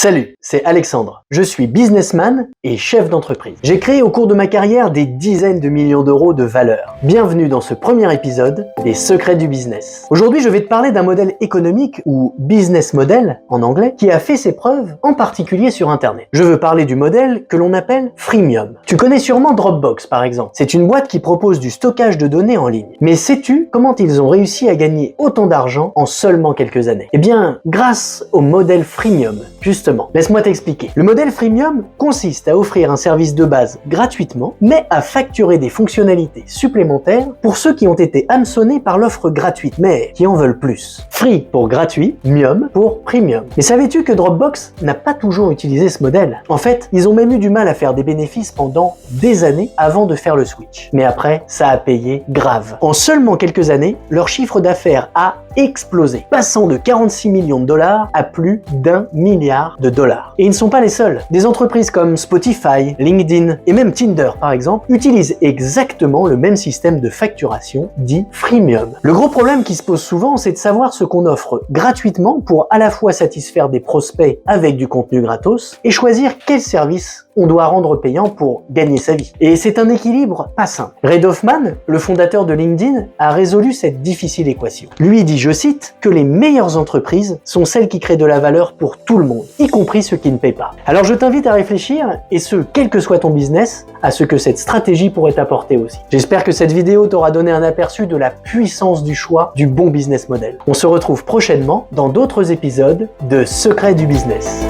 Salut, c'est Alexandre. Je suis businessman et chef d'entreprise. J'ai créé au cours de ma carrière des dizaines de millions d'euros de valeur. Bienvenue dans ce premier épisode des secrets du business. Aujourd'hui, je vais te parler d'un modèle économique ou business model en anglais qui a fait ses preuves, en particulier sur Internet. Je veux parler du modèle que l'on appelle freemium. Tu connais sûrement Dropbox par exemple. C'est une boîte qui propose du stockage de données en ligne. Mais sais-tu comment ils ont réussi à gagner autant d'argent en seulement quelques années? Eh bien, grâce au modèle freemium. Justement, laisse-moi t'expliquer. Le modèle freemium consiste à offrir un service de base gratuitement, mais à facturer des fonctionnalités supplémentaires pour ceux qui ont été hameçonnés par l'offre gratuite, mais qui en veulent plus. Free pour gratuit, mium pour premium. Mais savais-tu que Dropbox n'a pas toujours utilisé ce modèle? En fait, ils ont même eu du mal à faire des bénéfices pendant des années avant de faire le switch. Mais après, ça a payé grave. En seulement quelques années, leur chiffre d'affaires a explosé, passant de 46 millions de dollars à plus d'1 milliard de dollars. Et ils ne sont pas les seuls. Des entreprises comme Spotify, LinkedIn et même Tinder par exemple utilisent exactement le même système de facturation dit freemium. Le gros problème qui se pose souvent, c'est de savoir ce qu'on offre gratuitement pour à la fois satisfaire des prospects avec du contenu gratos et choisir quel service on doit rendre payant pour gagner sa vie. Et c'est un équilibre pas simple. Reid Hoffman, le fondateur de LinkedIn, a résolu cette difficile équation. Lui dit, je cite, que les meilleures entreprises sont celles qui créent de la valeur pour tout le monde, y compris ceux qui ne paient pas. Alors je t'invite à réfléchir, et ce, quel que soit ton business, à ce que cette stratégie pourrait t'apporter aussi. J'espère que cette vidéo t'aura donné un aperçu de la puissance du choix du bon business model. On se retrouve prochainement dans d'autres épisodes de Secrets du business.